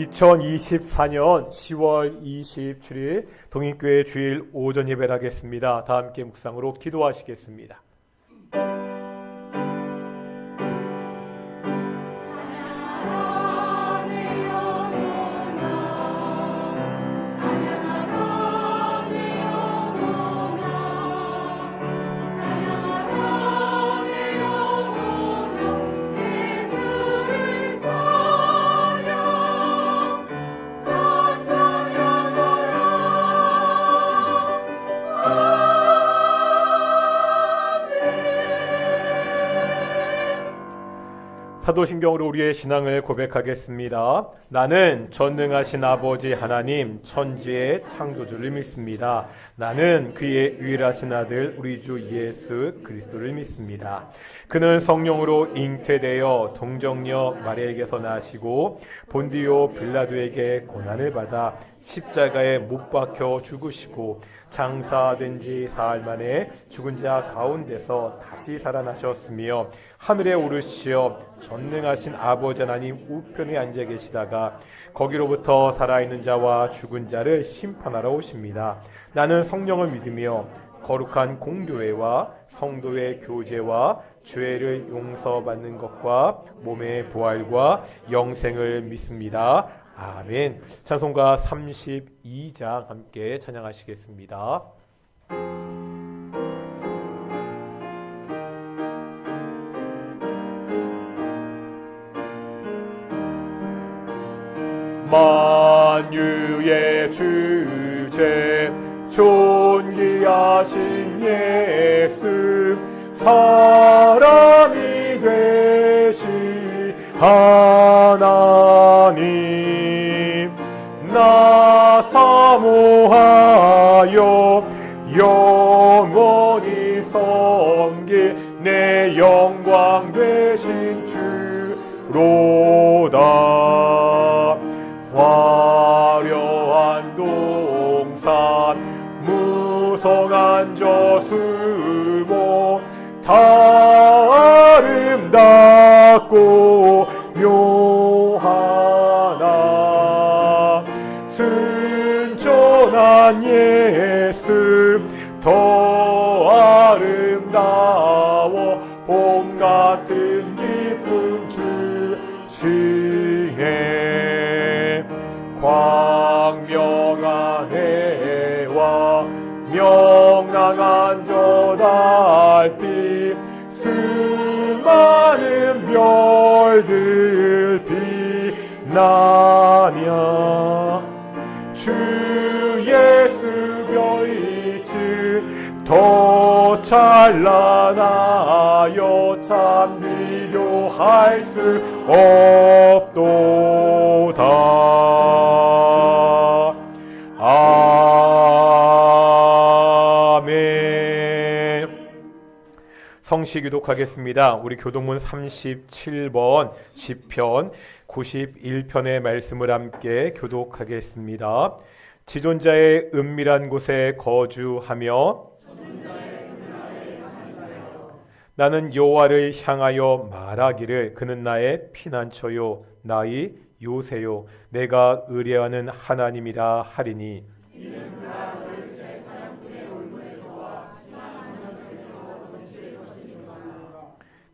2024년 10월 27일 동인교회 주일 오전 예배를 하겠습니다. 다 함께 묵상으로 기도하시겠습니다. 사도신경으로 우리의 신앙을 고백하겠습니다. 나는 전능하신 아버지 하나님 천지의 창조주를 믿습니다. 나는 그의 유일하신 아들 우리 주 예수 그리스도를 믿습니다. 그는 성령으로 잉태되어 동정녀 마리아에게서 나시고 본디오 빌라도에게 고난을 받아 십자가에 못 박혀 죽으시고 장사된 지 사흘 만에 죽은 자 가운데서 다시 살아나셨으며 하늘에 오르시어 전능하신 아버지 하나님 우편에 앉아 계시다가 거기로부터 살아있는 자와 죽은 자를 심판하러 오십니다. 나는 성령을 믿으며 거룩한 공교회와 성도의 교제와 죄를 용서받는 것과 몸의 부활과 영생을 믿습니다. 아멘. 찬송가 32장 함께 찬양하시겠습니다. 만유의 주제 존귀하신 예수 사람이 되신 하나님 나 사모하여 영원히 섬길 내 영광 되신 주로다. 화려한 동산 무성한 저수목 다 아름답고 묘하나 순전한 예수 더 아름다워 봄 같은 기쁨 주시네. 광명한 해와 명랑한 저 달빛 수많은 별들 빛나며 주 예수 별빛은 더 찬란하여 참 비교할 수 없도다. 아멘. 성시 교독하겠습니다. 우리 교동문 37번 시편 91편의 말씀을 함께 교독하겠습니다. 지존자의 은밀한 곳에 거주하며 나는 여호와를 향하여 말하기를 그는 나의 피난처요 나의 요새요 내가 의뢰하는 하나님이라 하리니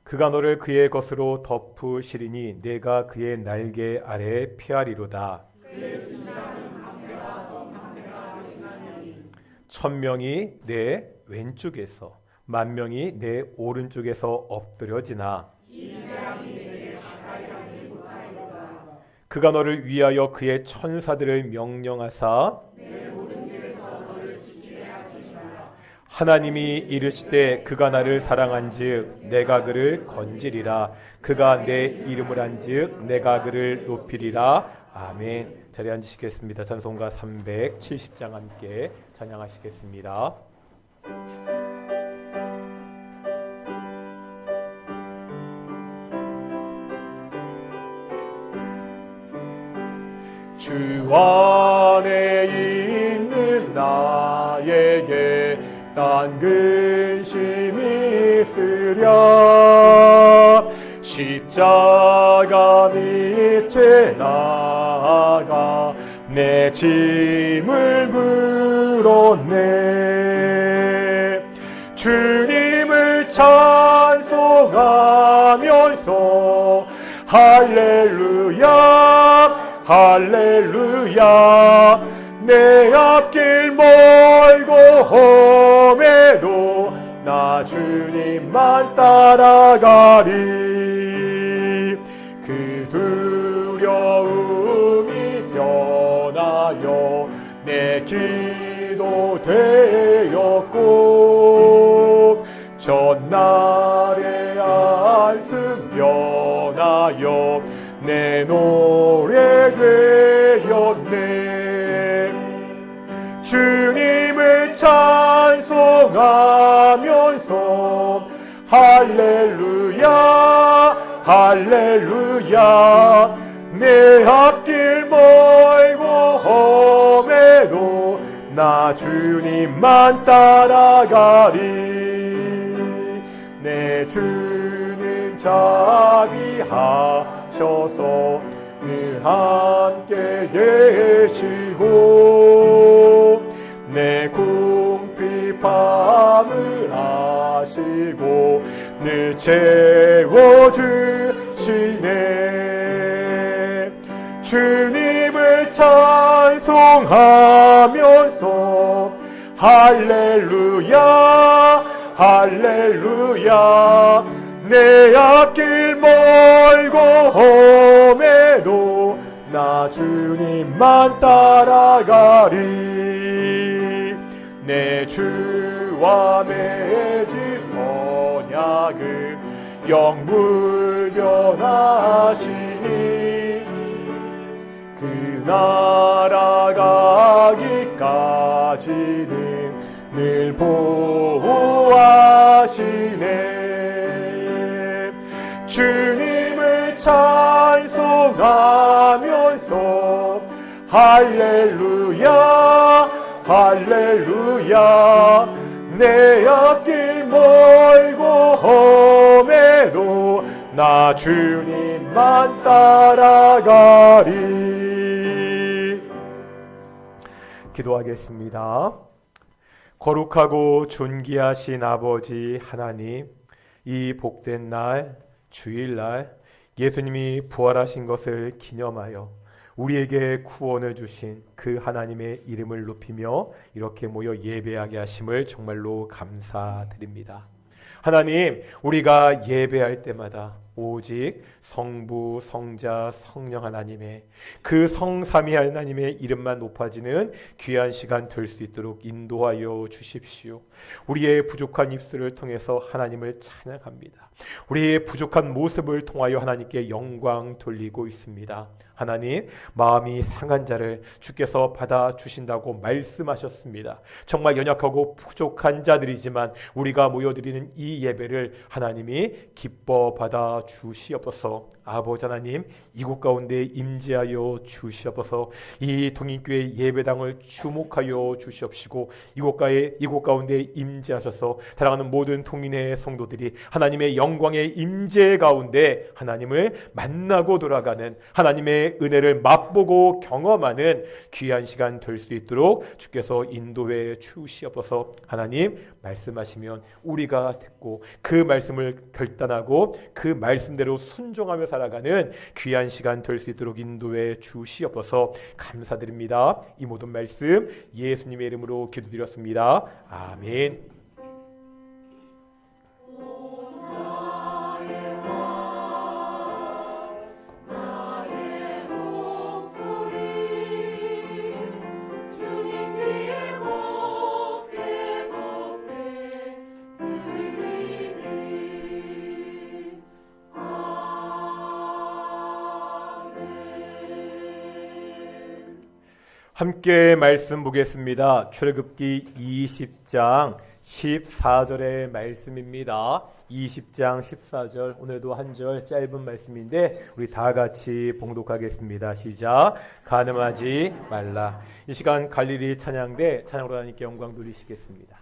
그가 너를 그의 것으로 덮으시리니 내가 그의 날개 아래에 피하리로다. 천명이 내 왼쪽에서 만명이 내 오른쪽에서 엎드려지나 그가 너를 위하여 그의 천사들을 명령하사 하나님이 이르시되 그가 나를 사랑한즉 내가 그를 건지리라. 그가 내 이름을 한즉 내가 그를 높이리라. 아멘. 자리에 앉으시겠습니다. 찬송가 370장 함께 찬양하시겠습니다. 주 안에 있는 나에게 딴 근심이 있으랴 십자가 밑에 나 따라가 내 짐을 물었네. 주님을 찬송하면서 할렐루야 할렐루야. 내 앞길 멀고 험해도 나 주님만 따라가리. 그 두려움이 변하여 내 기도 되었고 전날의 안승 변하여 내 노래 되었네. 주님을 찬송하면서 할렐루야 할렐루야. 내 앞길 멀고 험해도 나 주님만 따라가리. 내 주는 자비하셔서 늘 함께 계시고 내 궁핍함을 아시고 늘 채워주시네. 주님을 찬송하면서 할렐루야 할렐루야. 내 앞길 멀고 험해도 나 주님만 따라가리. 내 주와 맺은 언약을 영불변하시니 그 나라 가기까지는 늘 보호하시네. 주님을 찬송하면서 할렐루야 할렐루야. 내 앞길 멀고 험해도 나 주님만 따라가리. 기도하겠습니다. 거룩하고 존귀하신 아버지 하나님, 이 복된 날 주일날 예수님이 부활하신 것을 기념하여 우리에게 구원을 주신 그 하나님의 이름을 높이며 이렇게 모여 예배하게 하심을 정말로 감사드립니다. 하나님, 우리가 예배할 때마다 오직 성부, 성자, 성령 하나님의 그 성삼위 하나님의 이름만 높아지는 귀한 시간 될 수 있도록 인도하여 주십시오. 우리의 부족한 입술을 통해서 하나님을 찬양합니다. 우리의 부족한 모습을 통하여 하나님께 영광 돌리고 있습니다. 하나님, 마음이 상한 자를 주께서 받아주신다고 말씀하셨습니다. 정말 연약하고 부족한 자들이지만 우리가 모여드리는 이 예배를 하나님이 기뻐 받아주시옵소서. 아버지 하나님, 이곳 가운데 임재하여 주시옵소서. 이 동인교회 예배당을 주목하여 주시옵시고 이곳 가운데 임재하셔서 사랑하는 모든 동인의 성도들이 하나님의 영광의 임재 가운데 하나님을 만나고 돌아가는 하나님의 은혜를 맛보고 경험하는 귀한 시간 될 수 있도록 주께서 인도해 주시옵소서. 하나님, 말씀하시면 우리가 듣고 그 말씀을 결단하고 그 말씀대로 순종하며 살아가는 귀한 시간 될 수 있도록 인도해 주시옵소서. 감사드립니다. 이 모든 말씀 예수님의 이름으로 기도드렸습니다. 아멘. 함께 말씀 보겠습니다. 출애굽기 20장 14절의 말씀입니다. 20장 14절, 오늘도 한 절 짧은 말씀인데 우리 다 같이 봉독하겠습니다. 시작. 간음하지 말라. 이 시간 갈릴리 찬양대 찬양으로 하나님께 영광 돌리시겠습니다.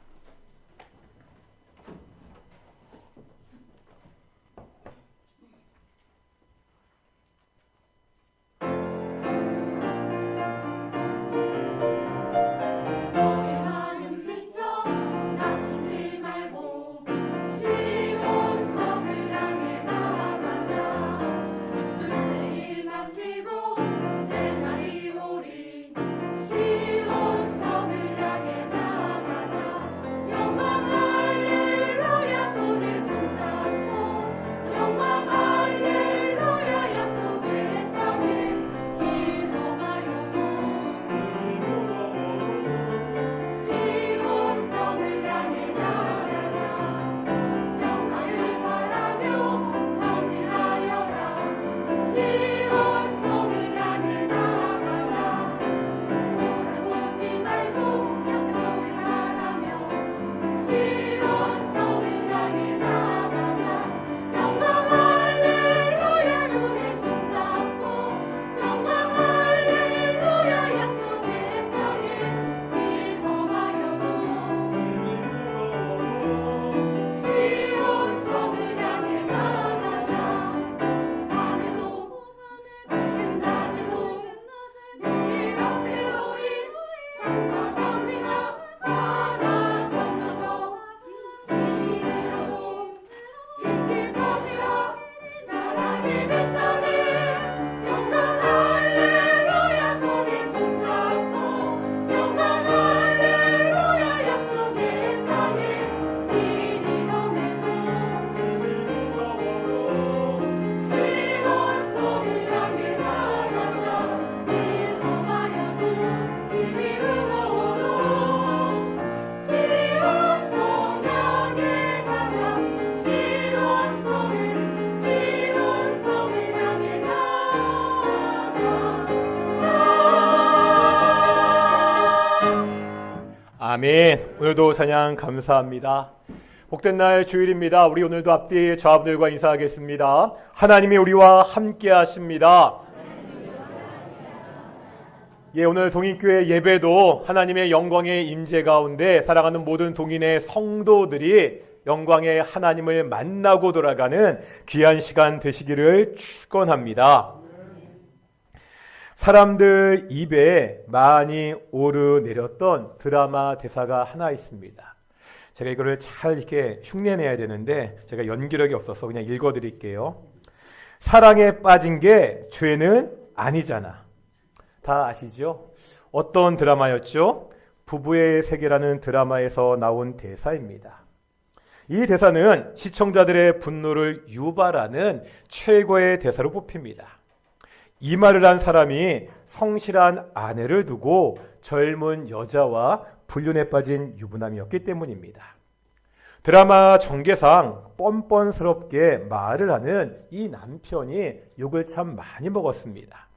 아멘. 오늘도 찬양 감사합니다. 복된 날 주일입니다. 우리 오늘도 앞뒤 저하분들과 인사하겠습니다. 하나님이 우리와 함께 하십니다. 오늘 동인교회 예배도 하나님의 영광의 임재 가운데 사랑하는 모든 동인의 성도들이 영광의 하나님을 만나고 돌아가는 귀한 시간 되시기를 축원합니다. 사람들 입에 많이 오르내렸던 드라마 대사가 하나 있습니다. 제가 이거를 잘 이렇게 흉내내야 되는데 제가 연기력이 없어서 그냥 읽어드릴게요. 사랑에 빠진 게 죄는 아니잖아. 다 아시죠? 어떤 드라마였죠? 부부의 세계라는 드라마에서 나온 대사입니다. 이 대사는 시청자들의 분노를 유발하는 최고의 대사로 뽑힙니다. 이 말을 한 사람이 성실한 아내를 두고 젊은 여자와 불륜에 빠진 유부남이었기 때문입니다. 드라마 전개상 뻔뻔스럽게 말을 하는 이 남편이 욕을 참 많이 먹었습니다.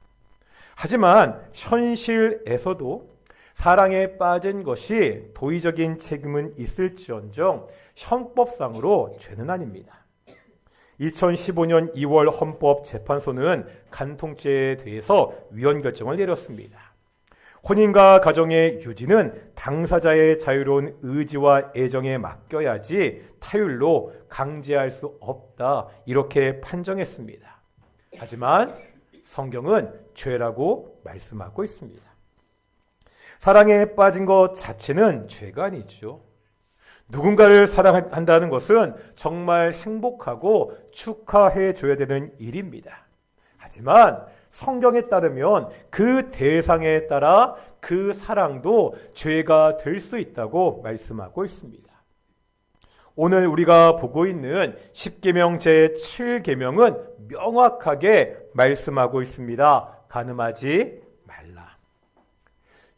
하지만 현실에서도 사랑에 빠진 것이 도의적인 책임은 있을지언정 형법상으로 죄는 아닙니다. 2015년 2월 헌법재판소는 간통죄에 대해서 위헌 결정을 내렸습니다. 혼인과 가정의 유지는 당사자의 자유로운 의지와 애정에 맡겨야지 타율로 강제할 수 없다, 이렇게 판정했습니다. 하지만 성경은 죄라고 말씀하고 있습니다. 사랑에 빠진 것 자체는 죄가 아니죠. 누군가를 사랑한다는 것은 정말 행복하고 축하해 줘야 되는 일입니다. 하지만 성경에 따르면 그 대상에 따라 그 사랑도 죄가 될 수 있다고 말씀하고 있습니다. 오늘 우리가 보고 있는 10계명 제7계명은 명확하게 말씀하고 있습니다. 간음하지 말라.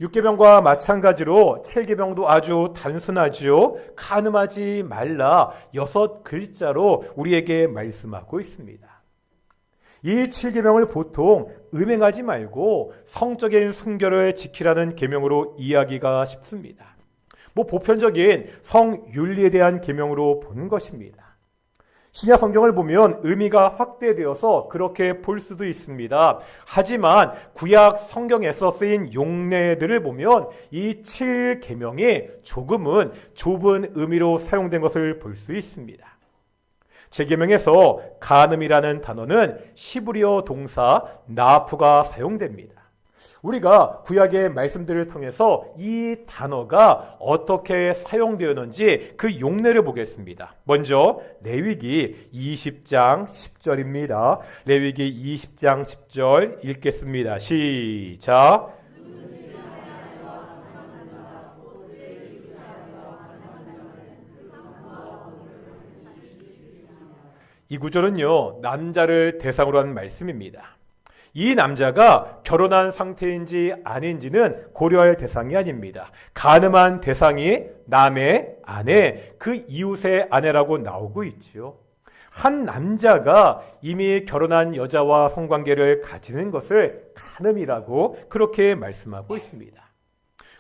6계명과 마찬가지로 7계명도 아주 단순하죠. 간음하지 말라 6글자로 우리에게 말씀하고 있습니다. 이 7계명을 보통 음행하지 말고 성적인 순결을 지키라는 계명으로 이해하기가 쉽습니다. 보편적인 성윤리에 대한 계명으로 보는 것입니다. 신약 성경을 보면 의미가 확대되어서 그렇게 볼 수도 있습니다. 하지만 구약 성경에서 쓰인 용례들을 보면 이 7계명이 조금은 좁은 의미로 사용된 것을 볼 수 있습니다. 제계명에서 간음이라는 단어는 시브리어 동사 나프가 사용됩니다. 우리가 구약의 말씀들을 통해서 이 단어가 어떻게 사용되었는지 그 용례를 보겠습니다. 먼저 레위기 20장 10절입니다. 레위기 20장 10절 읽겠습니다. 시작. 이 구절은요, 남자를 대상으로 하는 말씀입니다. 이 남자가 결혼한 상태인지 아닌지는 고려할 대상이 아닙니다. 간음한 대상이 남의 아내, 그 이웃의 아내라고 나오고 있죠. 한 남자가 이미 결혼한 여자와 성관계를 가지는 것을 간음이라고 그렇게 말씀하고 있습니다.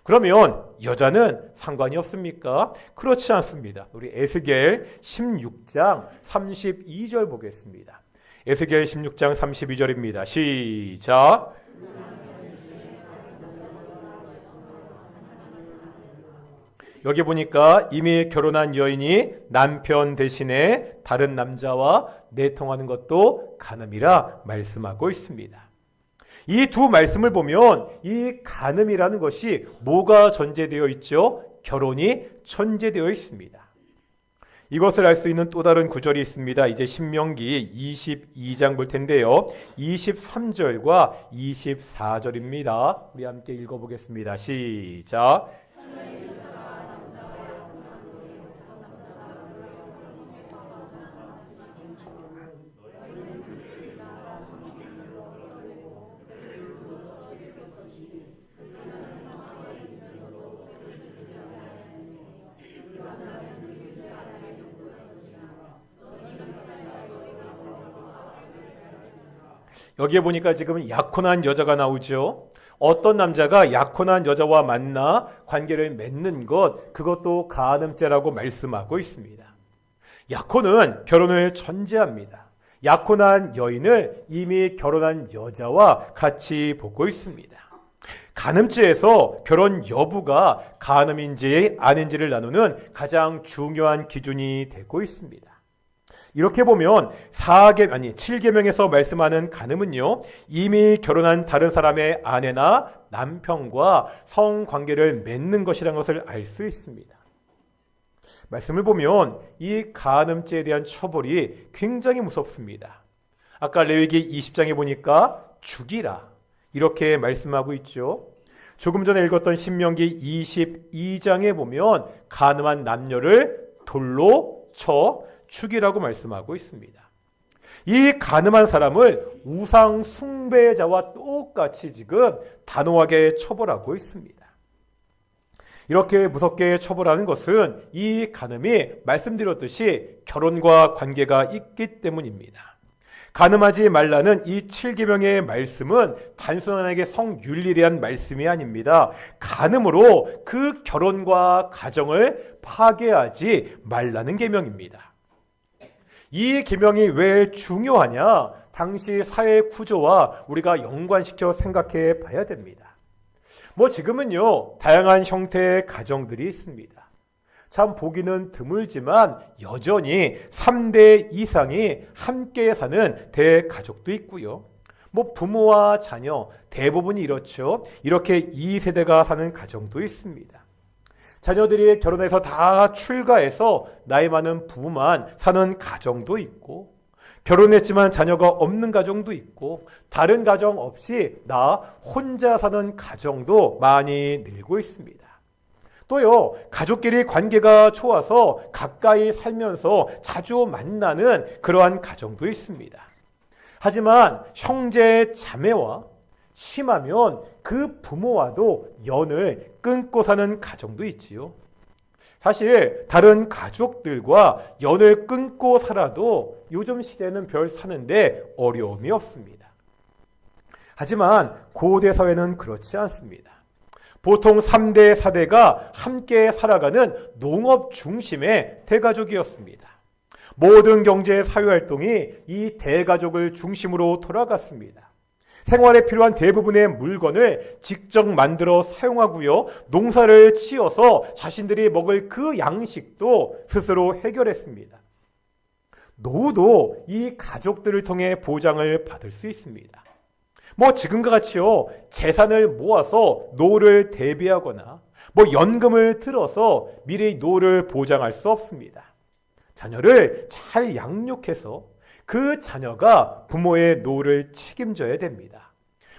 그러면 여자는 상관이 없습니까? 그렇지 않습니다. 우리 에스겔 16장 32절 보겠습니다. 에스겔 16장 32절입니다. 시작. 여기 보니까 이미 결혼한 여인이 남편 대신에 다른 남자와 내통하는 것도 간음이라 말씀하고 있습니다. 이 두 말씀을 보면 이 간음이라는 것이 뭐가 전제되어 있죠? 결혼이 전제되어 있습니다. 이것을 알 수 있는 또 다른 구절이 있습니다. 이제 신명기 22장 볼 텐데요. 23절과 24절입니다. 우리 함께 읽어보겠습니다. 시작. 여기에 보니까 지금 약혼한 여자가 나오죠. 어떤 남자가 약혼한 여자와 만나 관계를 맺는 것, 그것도 간음죄라고 말씀하고 있습니다. 약혼은 결혼을 전제합니다. 약혼한 여인을 이미 결혼한 여자와 같이 보고 있습니다. 간음죄에서 결혼 여부가 간음인지 아닌지를 나누는 가장 중요한 기준이 되고 있습니다. 이렇게 보면 7계명에서 말씀하는 간음은요, 이미 결혼한 다른 사람의 아내나 남편과 성관계를 맺는 것이라는 것을 알 수 있습니다. 말씀을 보면 이 간음죄에 대한 처벌이 굉장히 무섭습니다. 아까 레위기 20장에 보니까 죽이라 이렇게 말씀하고 있죠. 조금 전에 읽었던 신명기 22장에 보면 간음한 남녀를 돌로 쳐 죽이라고 말씀하고 있습니다. 이 간음한 사람을 우상 숭배자와 똑같이 지금 단호하게 처벌하고 있습니다. 이렇게 무섭게 처벌하는 것은 이 간음이 말씀드렸듯이 결혼과 관계가 있기 때문입니다. 간음하지 말라는 이 7계명의 말씀은 단순하게 성윤리에 대한 말씀이 아닙니다. 간음으로 그 결혼과 가정을 파괴하지 말라는 계명입니다. 이 계명이 왜 중요하냐? 당시 사회 구조와 우리가 연관시켜 생각해 봐야 됩니다. 지금은요, 다양한 형태의 가정들이 있습니다. 참 보기는 드물지만 여전히 3대 이상이 함께 사는 대가족도 있고요. 부모와 자녀 대부분이 이렇죠. 이렇게 2세대가 사는 가정도 있습니다. 자녀들이 결혼해서 다 출가해서 나이 많은 부부만 사는 가정도 있고, 결혼했지만 자녀가 없는 가정도 있고, 다른 가정 없이 나 혼자 사는 가정도 많이 늘고 있습니다. 또요, 가족끼리 관계가 좋아서 가까이 살면서 자주 만나는 그러한 가정도 있습니다. 하지만 형제 자매와 심하면 그 부모와도 연을 끊고 사는 가정도 있지요. 사실 다른 가족들과 연을 끊고 살아도 요즘 시대는 별 사는데 어려움이 없습니다. 하지만 고대 사회는 그렇지 않습니다. 보통 3대, 4대가 함께 살아가는 농업 중심의 대가족이었습니다. 모든 경제 사회활동이 이 대가족을 중심으로 돌아갔습니다. 생활에 필요한 대부분의 물건을 직접 만들어 사용하고요. 농사를 지어서 자신들이 먹을 그 양식도 스스로 해결했습니다. 노후도 이 가족들을 통해 보장을 받을 수 있습니다. 지금과 같이요, 재산을 모아서 노후를 대비하거나 연금을 들어서 미래 노후를 보장할 수 없습니다. 자녀를 잘 양육해서 그 자녀가 부모의 노후를 책임져야 됩니다.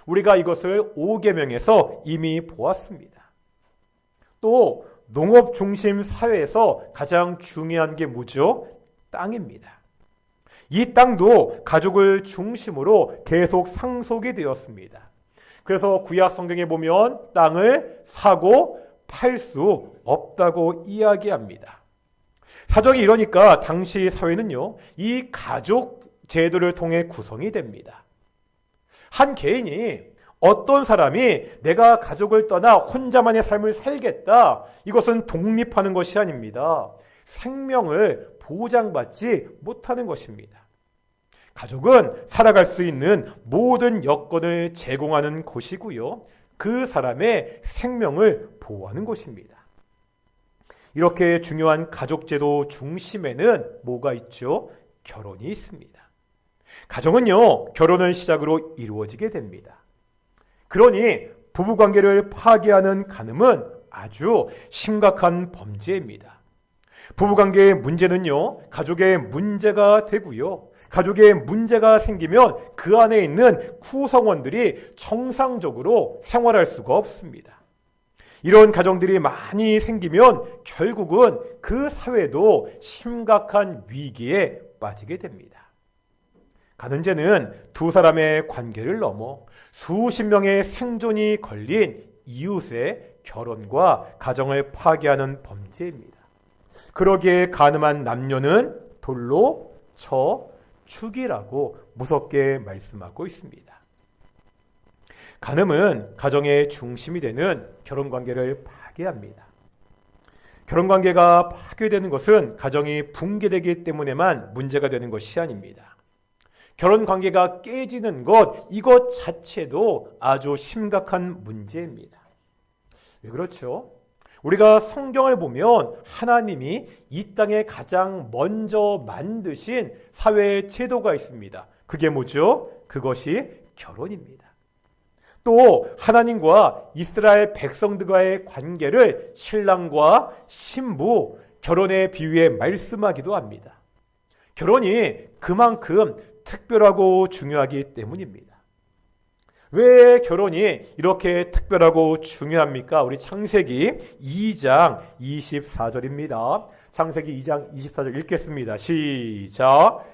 우리가 이것을 5계명에서 이미 보았습니다. 또 농업 중심 사회에서 가장 중요한 게 뭐죠? 땅입니다. 이 땅도 가족을 중심으로 계속 상속이 되었습니다. 그래서 구약 성경에 보면 땅을 사고 팔 수 없다고 이야기합니다. 사정이 이러니까 당시 사회는요, 이 가족 제도를 통해 구성이 됩니다. 한 개인이, 어떤 사람이 내가 가족을 떠나 혼자만의 삶을 살겠다, 이것은 독립하는 것이 아닙니다. 생명을 보장받지 못하는 것입니다. 가족은 살아갈 수 있는 모든 여건을 제공하는 곳이고요. 그 사람의 생명을 보호하는 곳입니다. 이렇게 중요한 가족제도 중심에는 뭐가 있죠? 결혼이 있습니다. 가정은요, 결혼을 시작으로 이루어지게 됩니다. 그러니 부부관계를 파괴하는 간음은 아주 심각한 범죄입니다. 부부관계의 문제는요, 가족의 문제가 되고요. 가족에 문제가 생기면 그 안에 있는 구성원들이 정상적으로 생활할 수가 없습니다. 이런 가정들이 많이 생기면 결국은 그 사회도 심각한 위기에 빠지게 됩니다. 간음죄는 두 사람의 관계를 넘어 수십 명의 생존이 걸린 이웃의 결혼과 가정을 파괴하는 범죄입니다. 그러기에 간음한 남녀는 돌로 쳐 죽이라고 무섭게 말씀하고 있습니다. 간음은 가정의 중심이 되는 결혼관계를 파괴합니다. 결혼관계가 파괴되는 것은 가정이 붕괴되기 때문에만 문제가 되는 것이 아닙니다. 결혼관계가 깨지는 것, 이것 자체도 아주 심각한 문제입니다. 왜 그렇죠? 우리가 성경을 보면 하나님이 이 땅에 가장 먼저 만드신 사회의 제도가 있습니다. 그게 뭐죠? 그것이 결혼입니다. 또 하나님과 이스라엘 백성들과의 관계를 신랑과 신부, 결혼의 비유에 말씀하기도 합니다. 결혼이 그만큼 특별하고 중요하기 때문입니다. 왜 결혼이 이렇게 특별하고 중요합니까? 우리 창세기 2장 24절입니다. 창세기 2장 24절 읽겠습니다. 시작.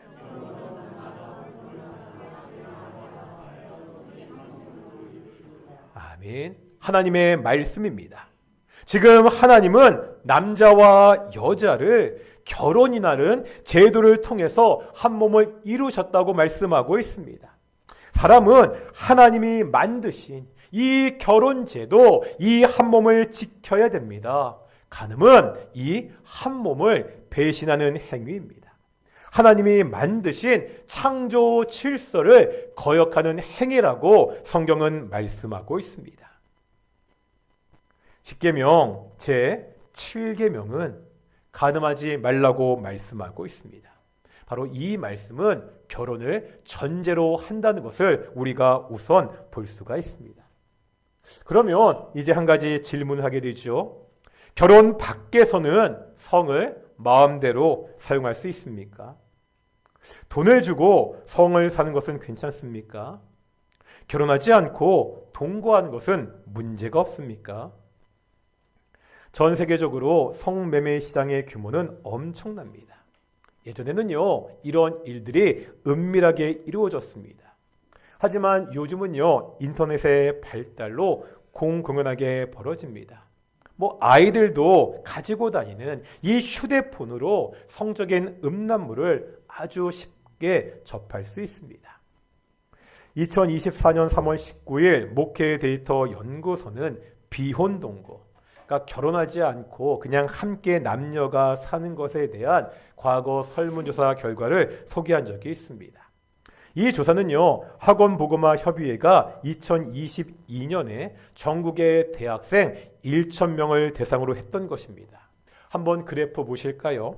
아멘. 하나님의 말씀입니다. 지금 하나님은 남자와 여자를 결혼이라는 제도를 통해서 한 몸을 이루셨다고 말씀하고 있습니다. 사람은 하나님이 만드신 이 결혼 제도, 이 한 몸을 지켜야 됩니다. 간음은 이 한 몸을 배신하는 행위입니다. 하나님이 만드신 창조 질서를 거역하는 행위라고 성경은 말씀하고 있습니다. 십계명 제7계명은 간음하지 말라고 말씀하고 있습니다. 바로 이 말씀은 결혼을 전제로 한다는 것을 우리가 우선 볼 수가 있습니다. 그러면 이제 한 가지 질문하게 되죠. 결혼 밖에서는 성을 마음대로 사용할 수 있습니까? 돈을 주고 성을 사는 것은 괜찮습니까? 결혼하지 않고 동거하는 것은 문제가 없습니까? 전 세계적으로 성매매 시장의 규모는 엄청납니다. 예전에는요, 이런 일들이 은밀하게 이루어졌습니다. 하지만 요즘은요, 인터넷의 발달로 공공연하게 벌어집니다. 아이들도 가지고 다니는 이 휴대폰으로 성적인 음란물을 아주 쉽게 접할 수 있습니다. 2024년 3월 19일 목회 데이터 연구소는 비혼 동거, 그러니까 결혼하지 않고 그냥 함께 남녀가 사는 것에 대한 과거 설문조사 결과를 소개한 적이 있습니다. 이 조사는요, 학원보고마협의회가 2022년에 전국의 대학생 1,000명을 대상으로 했던 것입니다. 한번 그래프 보실까요?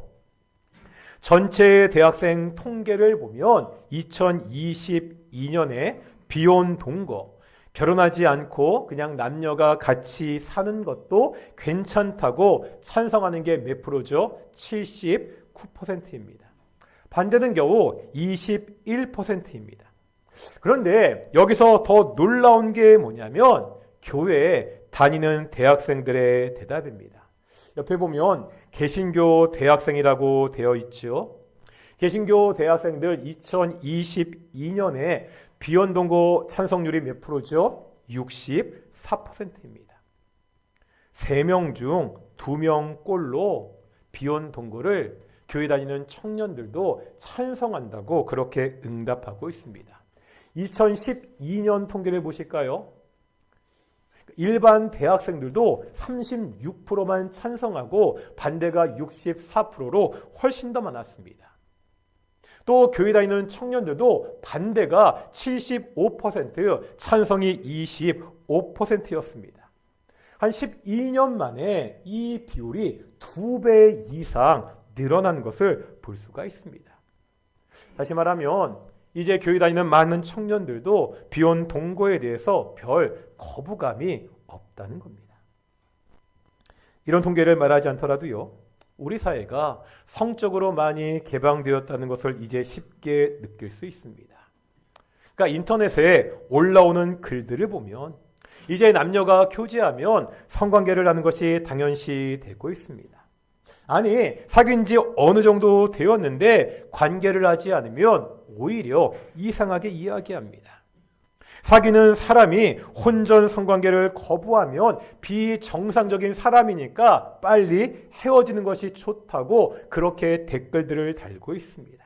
전체 대학생 통계를 보면 2022년에 비혼 동거, 결혼하지 않고 그냥 남녀가 같이 사는 것도 괜찮다고 찬성하는 게 몇 프로죠? 79%입니다. 반대는 겨우 21%입니다. 그런데 여기서 더 놀라운 게 뭐냐면 교회에 다니는 대학생들의 대답입니다. 옆에 보면 개신교 대학생이라고 되어 있죠. 개신교 대학생들 2022년에 비혼 동거 찬성률이 몇 프로죠? 64%입니다. 3명 중 2명 꼴로 비혼 동거를 교회 다니는 청년들도 찬성한다고 그렇게 응답하고 있습니다. 2012년 통계를 보실까요? 일반 대학생들도 36%만 찬성하고 반대가 64%로 훨씬 더 많았습니다. 또 교회 다니는 청년들도 반대가 75%, 찬성이 25%였습니다. 한 12년 만에 이 비율이 2배 이상 늘어난 것을 볼 수가 있습니다. 다시 말하면 이제 교회 다니는 많은 청년들도 비혼 동거에 대해서 별 거부감이 없다는 겁니다. 이런 통계를 말하지 않더라도요, 우리 사회가 성적으로 많이 개방되었다는 것을 이제 쉽게 느낄 수 있습니다. 그러니까 인터넷에 올라오는 글들을 보면 이제 남녀가 교제하면 성관계를 하는 것이 당연시 되고 있습니다. 아니, 사귄 지 어느 정도 되었는데 관계를 하지 않으면 오히려 이상하게 이야기합니다. 사귀는 사람이 혼전 성관계를 거부하면 비정상적인 사람이니까 빨리 헤어지는 것이 좋다고 그렇게 댓글들을 달고 있습니다.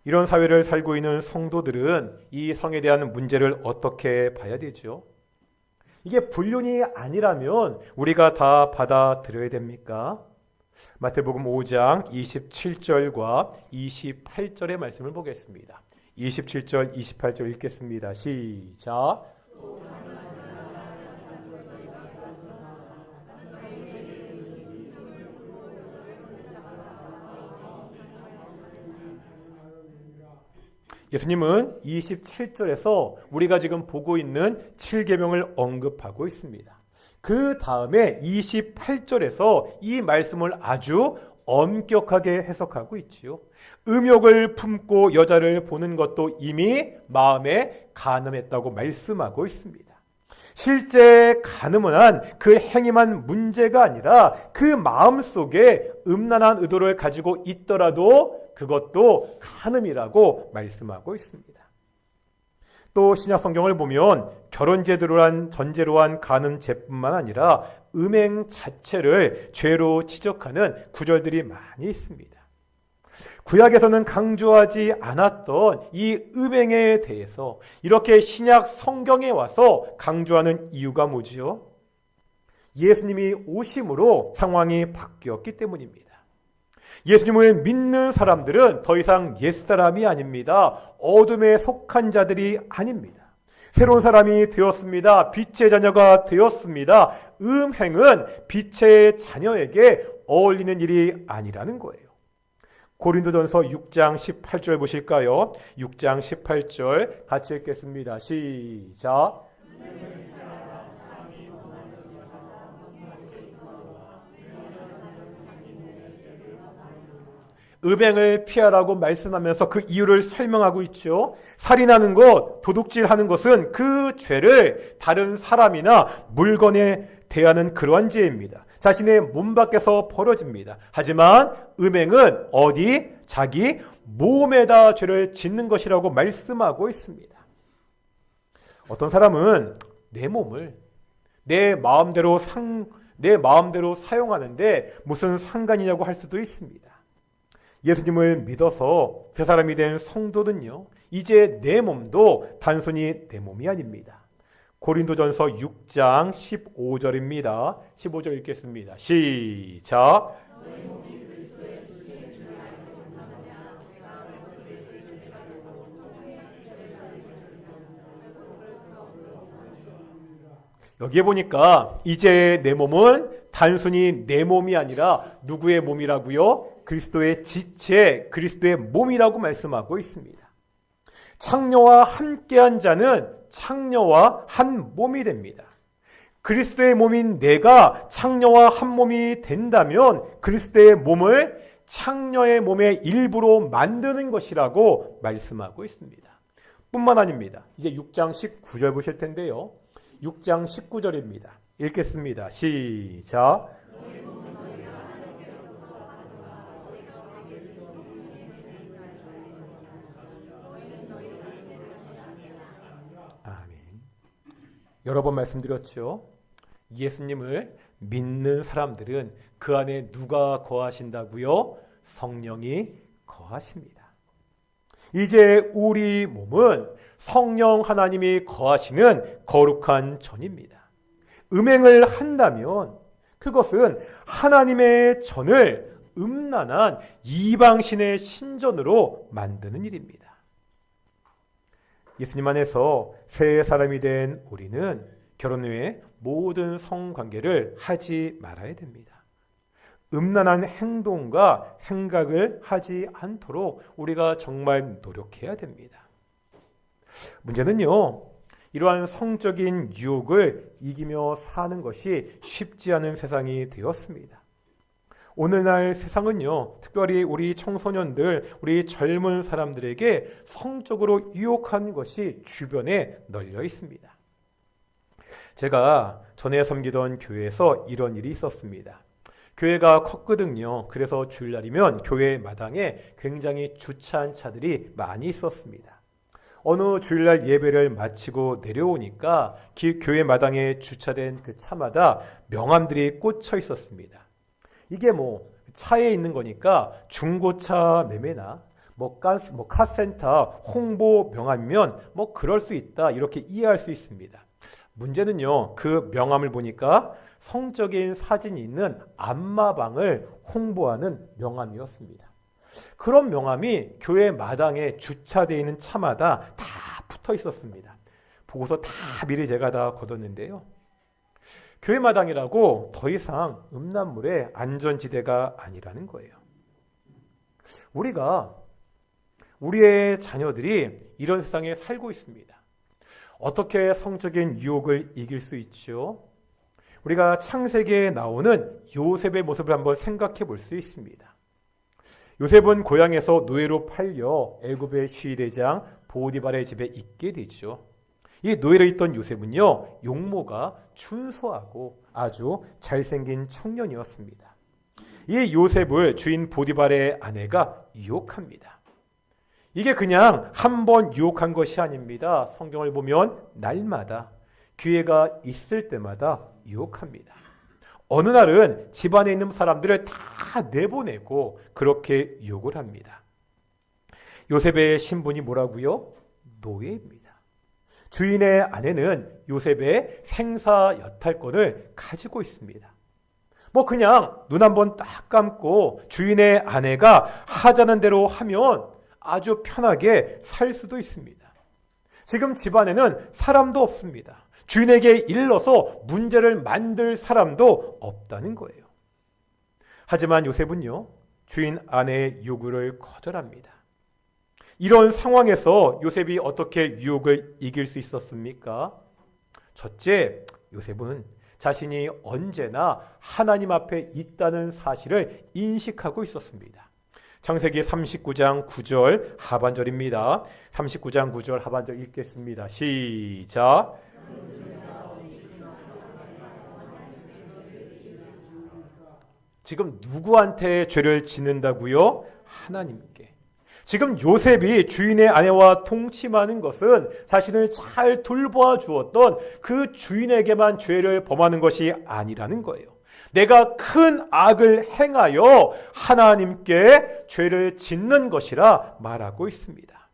이런 사회를 살고 있는 성도들은 이 성에 대한 문제를 어떻게 봐야 되죠? 이게 불륜이 아니라면 우리가 다 받아들여야 됩니까? 마태복음 5장 27절과 28절의 말씀을 보겠습니다. 27절, 28절 읽겠습니다. 시작. 예수님은 27절에서 우리가 지금 보고 있는 7계명을 언급하고 있습니다. 그 다음에 28절에서 이 말씀을 아주 엄격하게 해석하고 있지요. 음욕을 품고 여자를 보는 것도 이미 마음에 간음했다고 말씀하고 있습니다. 실제 간음은 한 그 행위만 문제가 아니라 그 마음속에 음란한 의도를 가지고 있더라도 그것도 간음이라고 말씀하고 있습니다. 또 신약 성경을 보면 결혼 제도로 한 전제로 한 간음죄뿐만 아니라 음행 자체를 죄로 지적하는 구절들이 많이 있습니다. 구약에서는 강조하지 않았던 이 음행에 대해서 이렇게 신약 성경에 와서 강조하는 이유가 뭐지요? 예수님이 오심으로 상황이 바뀌었기 때문입니다. 예수님을 믿는 사람들은 더 이상 옛사람이 아닙니다. 어둠에 속한 자들이 아닙니다. 새로운 사람이 되었습니다. 빛의 자녀가 되었습니다. 음행은 빛의 자녀에게 어울리는 일이 아니라는 거예요. 고린도전서 6장 18절 보실까요? 6장 18절 같이 읽겠습니다. 시작. 음행을 피하라고 말씀하면서 그 이유를 설명하고 있죠. 살인하는 것, 도둑질하는 것은 그 죄를 다른 사람이나 물건에 대하는 그러한 죄입니다. 자신의 몸 밖에서 벌어집니다. 하지만 음행은 어디? 자기 몸에다 죄를 짓는 것이라고 말씀하고 있습니다. 어떤 사람은 내 몸을 내 마음대로 사용하는데 무슨 상관이냐고 할 수도 있습니다. 예수님을 믿어서 새 사람이 된 성도는요, 이제 내 몸도 단순히 내 몸이 아닙니다. 고린도전서 6장 15절입니다. 15절 읽겠습니다. 시작. 여기에 보니까 이제 내 몸은 단순히 내 몸이 아니라 누구의 몸이라고요? 그리스도의 지체, 그리스도의 몸이라고 말씀하고 있습니다. 창녀와 함께한 자는 창녀와 한 몸이 됩니다. 그리스도의 몸인 내가 창녀와 한 몸이 된다면 그리스도의 몸을 창녀의 몸의 일부로 만드는 것이라고 말씀하고 있습니다. 뿐만 아닙니다. 이제 6장 19절 보실 텐데요. 6장 19절입니다. 읽겠습니다. 시작. 아멘. 여러 번 말씀드렸죠. 예수님을 믿는 사람들은 그 안에 누가 거하신다고요? 성령이 거하십니다. 이제 우리 몸은 성령 하나님이 거하시는 거룩한 전입니다. 음행을 한다면 그것은 하나님의 전을 음란한 이방신의 신전으로 만드는 일입니다. 예수님 안에서 새 사람이 된 우리는 결혼 후에 모든 성관계를 하지 말아야 됩니다. 음란한 행동과 생각을 하지 않도록 우리가 정말 노력해야 됩니다. 문제는요, 이러한 성적인 유혹을 이기며 사는 것이 쉽지 않은 세상이 되었습니다. 오늘날 세상은요, 특별히 우리 청소년들, 우리 젊은 사람들에게 성적으로 유혹하는 것이 주변에 널려 있습니다. 제가 전에 섬기던 교회에서 이런 일이 있었습니다. 교회가 컸거든요. 그래서 주일날이면 교회 마당에 굉장히 주차한 차들이 많이 있었습니다. 어느 주일날 예배를 마치고 내려오니까 교회 마당에 주차된 그 차마다 명함들이 꽂혀 있었습니다. 이게 차에 있는 거니까 중고차 매매나 카센터 홍보 명함이면 그럴 수 있다 이렇게 이해할 수 있습니다. 문제는요, 그 명함을 보니까 성적인 사진이 있는 안마방을 홍보하는 명함이었습니다. 그런 명함이 교회 마당에 주차되어 있는 차마다 다 붙어 있었습니다. 보고서 다 미리 제가 다 걷었는데요. 교회 마당이라고 더 이상 음란물의 안전지대가 아니라는 거예요. 우리의 자녀들이 이런 세상에 살고 있습니다. 어떻게 성적인 유혹을 이길 수 있죠? 우리가 창세기에 나오는 요셉의 모습을 한번 생각해 볼 수 있습니다. 요셉은 고향에서 노예로 팔려 애굽의 시대장 보디발의 집에 있게 되죠. 이 노예로 있던 요셉은요, 용모가 준수하고 아주 잘생긴 청년이었습니다. 이 요셉을 주인 보디발의 아내가 유혹합니다. 이게 그냥 한 번 유혹한 것이 아닙니다. 성경을 보면 날마다 기회가 있을 때마다 유혹합니다. 어느 날은 집안에 있는 사람들을 다 내보내고 그렇게 유혹을 합니다. 요셉의 신분이 뭐라고요? 노예입니다. 주인의 아내는 요셉의 생사 여탈권을 가지고 있습니다. 그냥 눈 한번 딱 감고 주인의 아내가 하자는 대로 하면 아주 편하게 살 수도 있습니다. 지금 집안에는 사람도 없습니다. 주인에게 일러서 문제를 만들 사람도 없다는 거예요. 하지만 요셉은요, 주인 아내의 요구를 거절합니다. 이런 상황에서 요셉이 어떻게 유혹을 이길 수 있었습니까? 첫째, 요셉은 자신이 언제나 하나님 앞에 있다는 사실을 인식하고 있었습니다. 창세기 39장 9절 하반절입니다. 39장 9절 하반절 읽겠습니다. 시작. 지금 누구한테 죄를 짓는다고요? 하나님께. 지금 요셉이 주인의 아내와 동침하는 것은 자신을 잘 돌보아 주었던 그 주인에게만 죄를 범하는 것이 아니라는 거예요. 내가 큰 악을 행하여 하나님께 죄를 짓는 것이라 말하고 있습니다.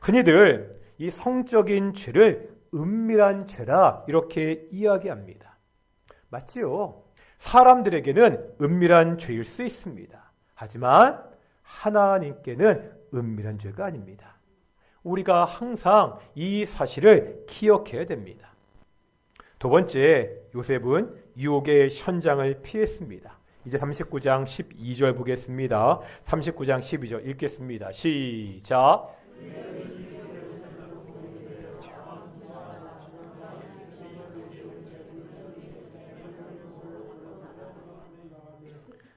흔히들 이 성적인 죄를 은밀한 죄라 이렇게 이야기합니다. 맞지요? 사람들에게는 은밀한 죄일 수 있습니다. 하지만 하나님께는 은밀한 죄가 아닙니다. 우리가 항상 이 사실을 기억해야 됩니다. 두 번째, 요셉은 유혹의 현장을 피했습니다. 이제 39장 12절 보겠습니다. 39장 12절 읽겠습니다. 시작.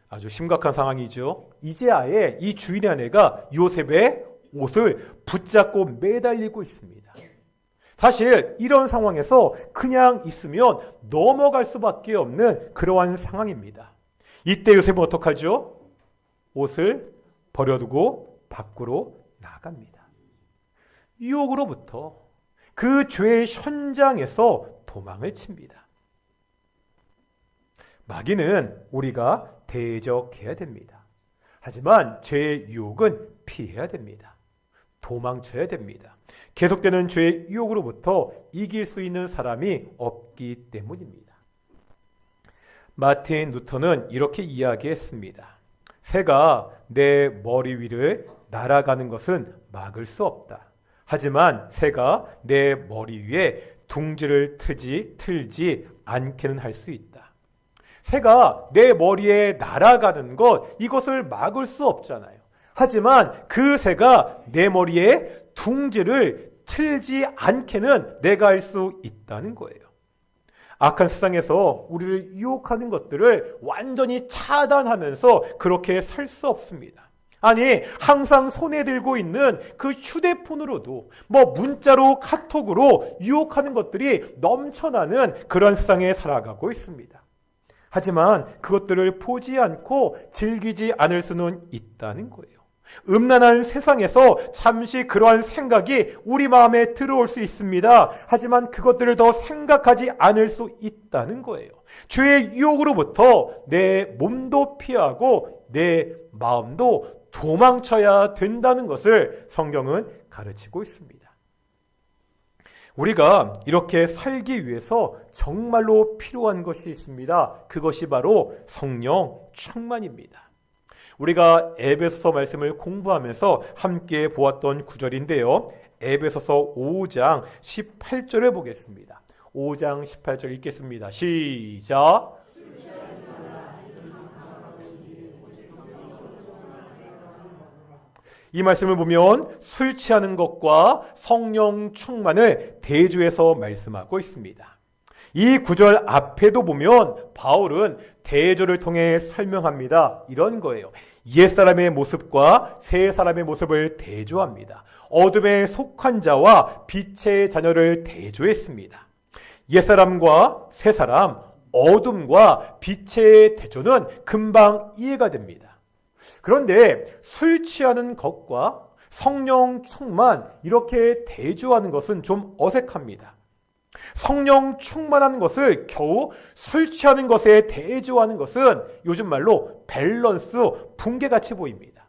아주 심각한 상황이죠. 이제 아예 이 주인의 아내가 요셉의 옷을 붙잡고 매달리고 있습니다. 사실 이런 상황에서 그냥 있으면 넘어갈 수밖에 없는 그러한 상황입니다. 이때 요셉은 어떡하죠? 옷을 버려두고 밖으로 나갑니다. 유혹으로부터 그 죄의 현장에서 도망을 칩니다. 마귀는 우리가 대적해야 됩니다. 하지만 죄의 유혹은 피해야 됩니다. 도망쳐야 됩니다. 계속되는 죄의 유혹으로부터 이길 수 있는 사람이 없기 때문입니다. 마틴 루터는 이렇게 이야기했습니다. 새가 내 머리 위를 날아가는 것은 막을 수 없다. 하지만 새가 내 머리 위에 둥지를 틀지 않게는 할 수 있다. 새가 내 머리에 날아가는 것, 이것을 막을 수 없잖아요. 하지만 그 새가 내 머리에 둥지를 틀지 않게는 내가 할 수 있다는 거예요. 악한 세상에서 우리를 유혹하는 것들을 완전히 차단하면서 그렇게 살 수 없습니다. 아니, 항상 손에 들고 있는 그 휴대폰으로도 문자로 카톡으로 유혹하는 것들이 넘쳐나는 그런 세상에 살아가고 있습니다. 하지만 그것들을 보지 않고 즐기지 않을 수는 있다는 거예요. 음란한 세상에서 잠시 그러한 생각이 우리 마음에 들어올 수 있습니다. 하지만 그것들을 더 생각하지 않을 수 있다는 거예요. 죄의 유혹으로부터 내 몸도 피하고 내 마음도 도망쳐야 된다는 것을 성경은 가르치고 있습니다. 우리가 이렇게 살기 위해서 정말로 필요한 것이 있습니다. 그것이 바로 성령 충만입니다. 우리가 에베소서 말씀을 공부하면서 함께 보았던 구절인데요. 에베소서 5장 18절을 보겠습니다. 5장 18절 읽겠습니다. 시작. 이 말씀을 보면 술 취하는 것과 성령 충만을 대조해서 말씀하고 있습니다. 이 구절 앞에도 보면 바울은 대조를 통해 설명합니다. 이런 거예요. 옛사람의 모습과 새 사람의 모습을 대조합니다. 어둠에 속한 자와 빛의 자녀를 대조했습니다. 옛사람과 새 사람, 어둠과 빛의 대조는 금방 이해가 됩니다. 그런데 술 취하는 것과 성령 충만 이렇게 대조하는 것은 좀 어색합니다. 성령 충만한 것을 겨우 술 취하는 것에 대조하는 것은 요즘 말로 밸런스 붕괴같이 보입니다.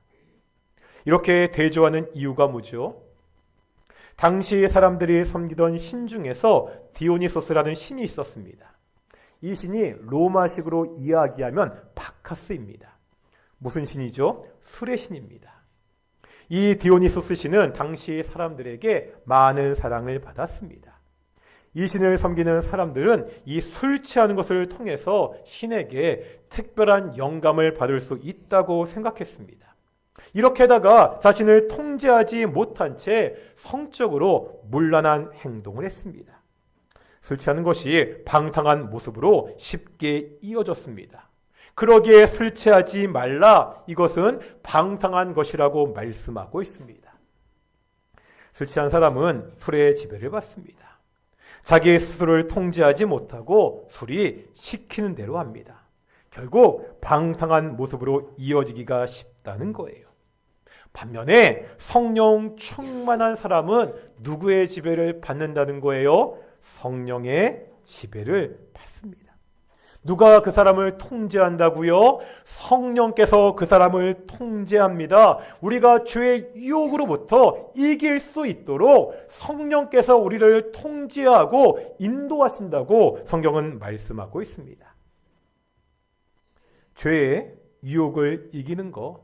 이렇게 대조하는 이유가 뭐죠? 당시 사람들이 섬기던 신 중에서 디오니소스라는 신이 있었습니다. 이 신이 로마식으로 이야기하면 바카스입니다. 무슨 신이죠? 술의 신입니다. 이 디오니소스 신은 당시 사람들에게 많은 사랑을 받았습니다. 이 신을 섬기는 사람들은 이 술 취하는 것을 통해서 신에게 특별한 영감을 받을 수 있다고 생각했습니다. 이렇게다가 자신을 통제하지 못한 채 성적으로 문란한 행동을 했습니다. 술 취하는 것이 방탕한 모습으로 쉽게 이어졌습니다. 그러기에 술 취하지 말라, 이것은 방탕한 것이라고 말씀하고 있습니다. 술 취한 사람은 술의 지배를 받습니다. 자기 스스로를 통제하지 못하고 술이 시키는 대로 합니다. 결국 방탕한 모습으로 이어지기가 쉽다는 거예요. 반면에 성령 충만한 사람은 누구의 지배를 받는다는 거예요? 성령의 지배를 받습니다. 누가 그 사람을 통제한다고요? 성령께서 그 사람을 통제합니다. 우리가 죄의 유혹으로부터 이길 수 있도록 성령께서 우리를 통제하고 인도하신다고 성경은 말씀하고 있습니다. 죄의 유혹을 이기는 것,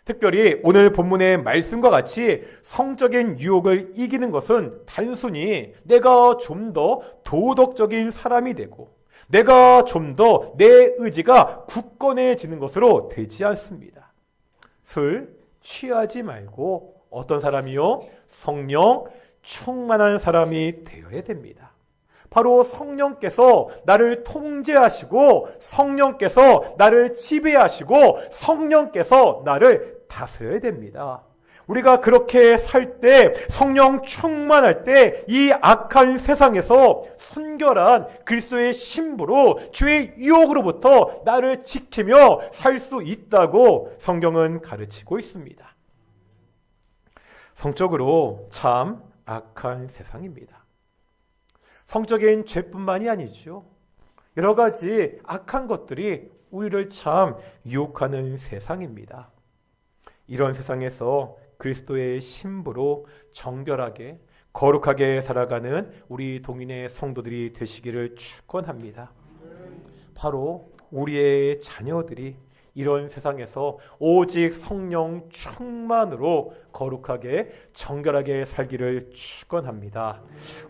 특별히 오늘 본문의 말씀과 같이 성적인 유혹을 이기는 것은 단순히 내가 좀 더 도덕적인 사람이 되고 내가 좀 더 내 의지가 굳건해지는 것으로 되지 않습니다. 술 취하지 말고 어떤 사람이요? 성령 충만한 사람이 되어야 됩니다. 바로 성령께서 나를 통제하시고 성령께서 나를 지배하시고 성령께서 나를 다스려야 됩니다. 우리가 그렇게 살 때, 성령 충만할 때 이 악한 세상에서 순결한 그리스도의 신부로 죄의 유혹으로부터 나를 지키며 살 수 있다고 성경은 가르치고 있습니다. 성적으로 참 악한 세상입니다. 성적인 죄뿐만이 아니죠. 여러 가지 악한 것들이 우리를 참 유혹하는 세상입니다. 이런 세상에서 그리스도의 신부로 정결하게 거룩하게 살아가는 우리 동인의 성도들이 되시기를 축원합니다. 바로 우리의 자녀들이 이런 세상에서 오직 성령 충만으로 거룩하게 정결하게 살기를 축원합니다.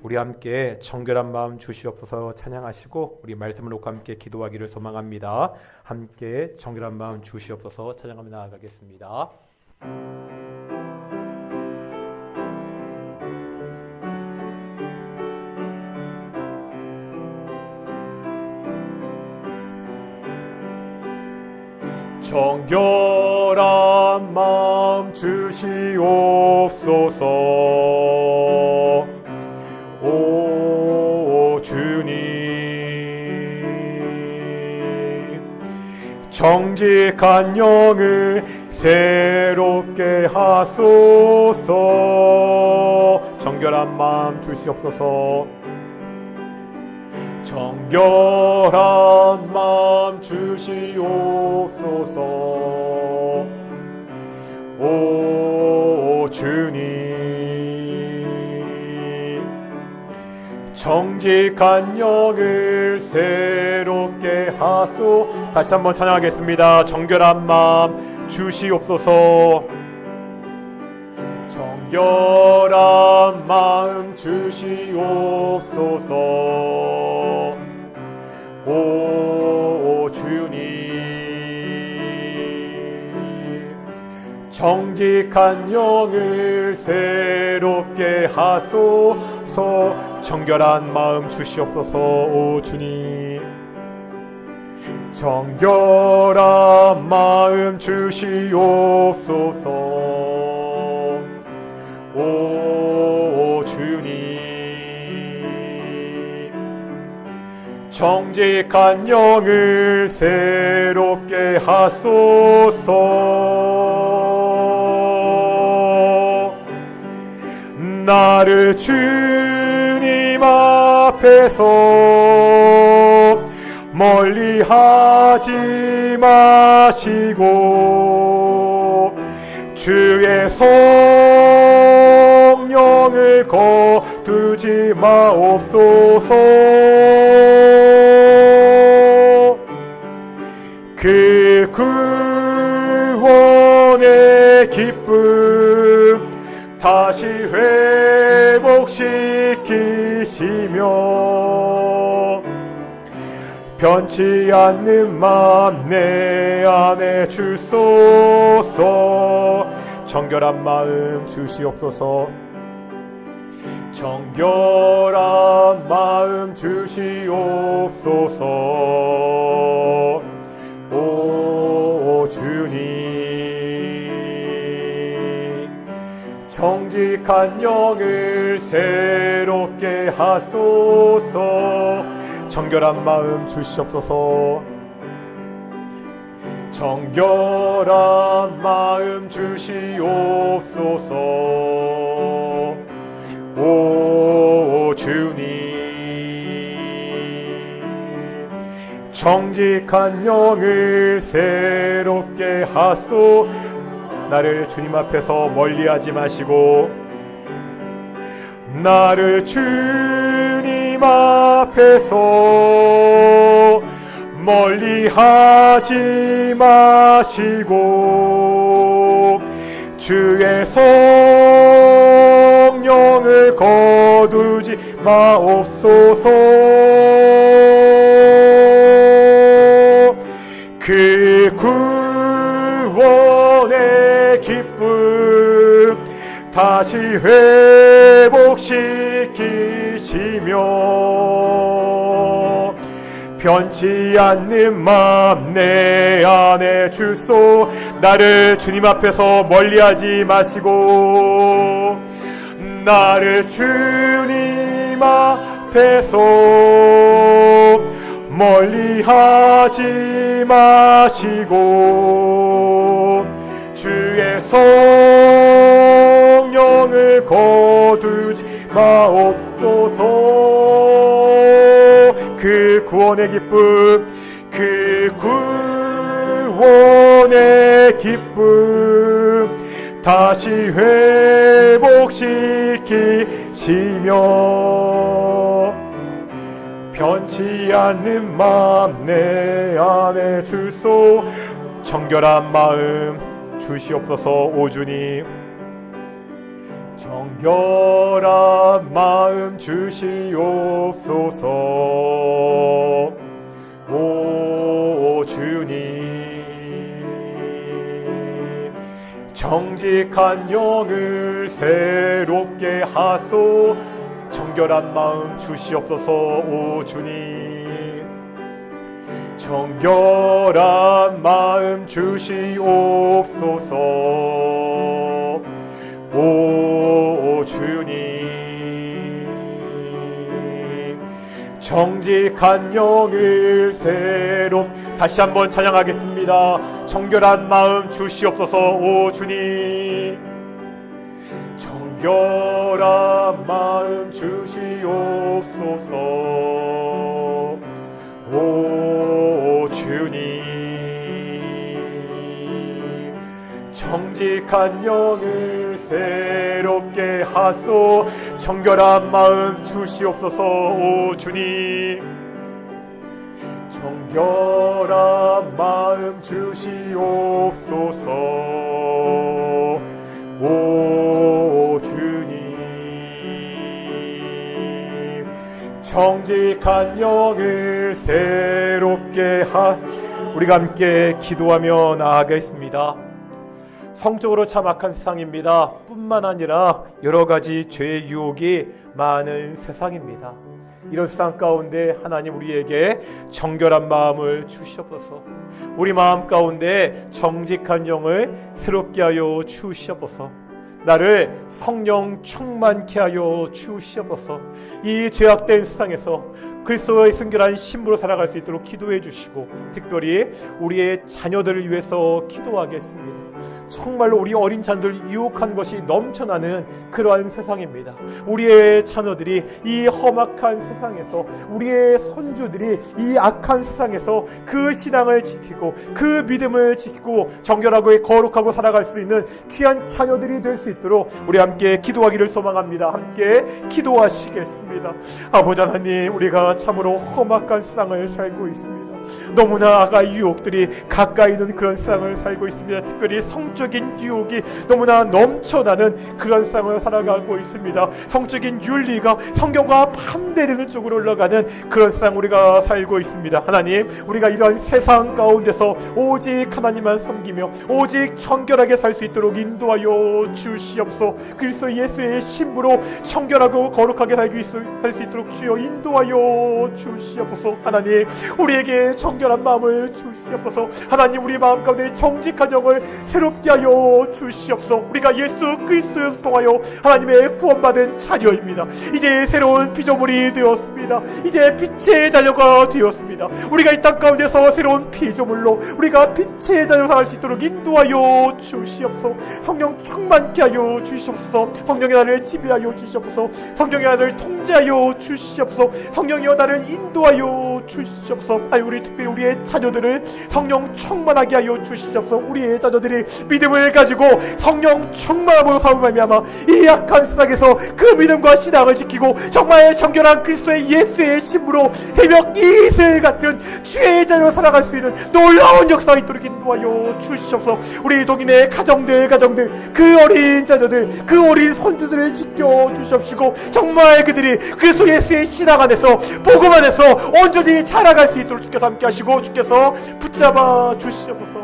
우리 함께 정결한 마음 주시옵소서 찬양하시고 우리 말씀을 놓고 함께 기도하기를 소망합니다. 함께 정결한 마음 주시옵소서 찬양하며 나아가겠습니다. 정결한 마음 주시옵소서. 오 주님, 정직한 영을 새롭게 하소서. 정결한 마음 주시옵소서. 정결한 마음 주시옵소서. 정직한 영을 새롭게 하소. 다시 한번 찬양하겠습니다. 정결한 마음 주시옵소서. 정결한 마음 주시옵소서. 오 주님, 정직한 영을 새롭게 하소서. 정결한 마음 주시옵소서. 오 주님, 정결한 마음 주시옵소서. 오 주님, 정직한 영을 새롭게 하소서. 나를 주님 앞에서 멀리 하지 마시고 주의 성령을 거두지 마옵소서. 그 구원의 기쁨 다시 회복시키시며 변치 않는 마음 내 안에 주소서. 정결한 마음 주시옵소서. 정결한 마음 주시옵소서. 오 주님, 정직한 영을 새롭게 하소서. 정결한 마음 주시옵소서. 정결한 마음 주시옵소서. 오 주님, 정직한 영을 새롭게 하소. 나를 주님 앞에서 멀리하지 마시고 나를 주님 앞에서 멀리하지 마시고 주의 성령을 거두지 마옵소서. 그 구원의 기쁨 다시 회복시키시며 변치 않는 마음 내 안에 주소. 나를 주님 앞에서 멀리하지 마시고 나를 주님 앞에서 멀리하지 마시고 주의 성령을 거두지 마옵소서. 그 구원의 기쁨, 그 구원의 기쁨 다시 회복시키시며 변치 않는 마음 내 안에 주소. 정결한 마음 주시옵소서. 오 주님, 정결한 마음 주시옵소서. 오 주님, 정직한 영을 새롭게 하소. 정결한 마음 주시옵소서. 오 주님, 정결한 마음 주시옵소서. 오 주님, 정직한 영을 다시 한번 찬양하겠습니다. 정결한 마음 주시옵소서. 오 주님, 정결한 마음 주시옵소서. 오 주님, 정직한 영을 새롭게 하소. 정결한 마음 주시옵소서. 오 주님, 정결한 마음 주시옵소서. 오 주님, 정직한 영을 새롭게 우리가 함께 기도하며 나아가겠습니다. 성적으로 참 악한 세상입니다. 뿐만 아니라 여러 가지 죄의 유혹이 많은 세상입니다. 이런 세상 가운데 하나님 우리에게 정결한 마음을 주시옵소서. 우리 마음 가운데 정직한 영을 새롭게 하여 주시옵소서. 나를 성령 충만케 하여 주시옵소서. 이 죄악된 세상에서 그리스도의 순결한 신부로 살아갈 수 있도록 기도해 주시고, 특별히 우리의 자녀들을 위해서 기도하겠습니다. 정말로 우리 어린 자녀들 유혹한 것이 넘쳐나는 그러한 세상입니다. 우리의 자녀들이 이 험악한 세상에서, 우리의 손주들이 이 악한 세상에서 그 신앙을 지키고 그 믿음을 지키고 정결하고 거룩하고 살아갈 수 있는 귀한 자녀들이 될 수 있도록 우리 함께 기도하기를 소망합니다. 함께 기도하시겠습니다. 아버지 하나님, 우리가 참으로 험악한 세상을 살고 있습니다. 너무나 악의 유혹들이 가까이 있는 그런 세상을 살고 있습니다. 특별히 성적인 유혹이 너무나 넘쳐나는 그런 세상을 살아가고 있습니다. 성적인 윤리가 성경과 반대되는 쪽으로 올라가는 그런 세상 우리가 살고 있습니다. 하나님, 우리가 이런 세상 가운데서 오직 하나님만 섬기며 오직 정결하게 살 수 있도록 인도하여 주시옵소서. 그리스도 예수의 신부로 정결하고 거룩하게 살 수 있도록 주여 인도하여 주시옵소서. 하나님, 우리에게 정결한 마음을 주시옵소서. 하나님, 우리 마음 가운데 정직한 영을 새롭게 하여 주시옵소서. 우리가 예수 그리스도를 통하여 하나님의 구원받은 자녀입니다. 이제 새로운 피조물이 되었습니다. 이제 빛의 자녀가 되었습니다. 우리가 이 땅 가운데서 새로운 피조물로 우리가 빛의 자녀로 살아갈 수 있도록 인도하여 주시옵소서. 성령 충만케 하여 주시옵소서. 성령의 나를 지배하여 주시옵소서. 성령의 나를 통제하여 주시옵소서. 성령이여 나를 인도하여 주시옵소서. 아니, 우리 특별히 우리의 자녀들을 성령 충만하게 하여 주시옵소서. 우리의 자녀들이 믿음을 가지고 성령 충만함으로 살고 말미암아 이 약한 세상에서 그 믿음과 신앙을 지키고 정말 정결한 그리스도의 예수의 신부로 새벽 이슬 같은 주의 자녀로 살아갈 수 있는 놀라운 역사가 있도록 인도하여 주시옵소서. 우리 동인의 가정들 그 어린 자녀들 그 어린 손주들을 지켜 주시옵시고 정말 그들이 그리스도 예수의 신앙 안에서 복음 안에서 온전히 자라갈 수 있도록 주께서 함께 하시고 주께서 붙잡아 주시옵소서.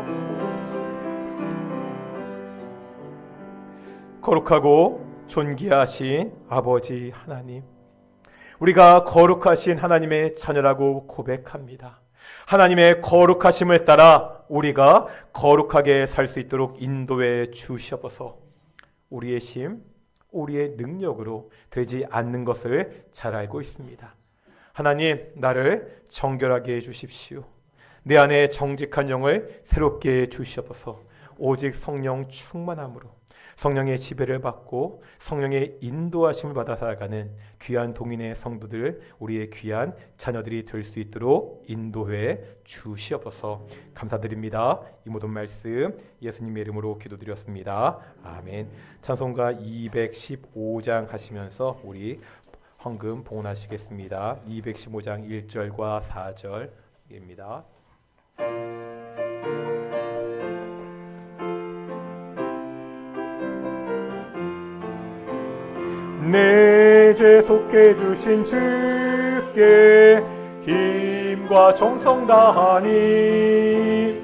거룩하고 존귀하신 아버지 하나님, 우리가 거룩하신 하나님의 자녀라고 고백합니다. 하나님의 거룩하심을 따라 우리가 거룩하게 살 수 있도록 인도해 주시옵소서. 우리의 힘, 우리의 능력으로 되지 않는 것을 잘 알고 있습니다. 하나님, 나를 정결하게 해주십시오. 내 안에 정직한 영을 새롭게 해주시옵소서. 오직 성령 충만함으로 성령의 지배를 받고 성령의 인도하심을 받아 살아가는 귀한 동인의 성도들, 우리의 귀한 자녀들이 될 수 있도록 인도해 주시옵소서. 감사드립니다. 이 모든 말씀 예수님의 이름으로 기도드렸습니다. 아멘. 찬송가 215장 하시면서 우리 헌금 봉헌하시겠습니다. 215장 1절과 4절입니다. 내 죄 속해 주신 주께 힘과 정성 다하니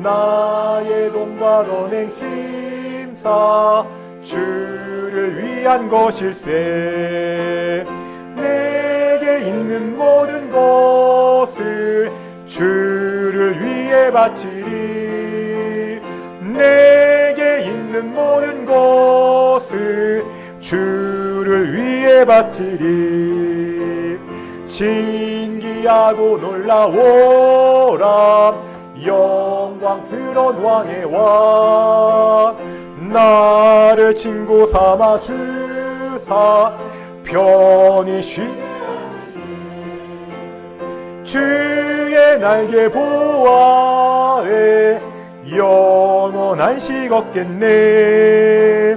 나의 돈과 언행 심사 주를 위한 것일세. 내게 있는 모든 것을 주를 위해 바치리. 내게 있는 모든 것을 주를 위해 바치리. 신기하고 놀라워라 영광스러운 왕의 왕. 나를 친구 삼아 주사 편히 쉬게 하시니 주의 날개 보아에 영원한 식 없겠네.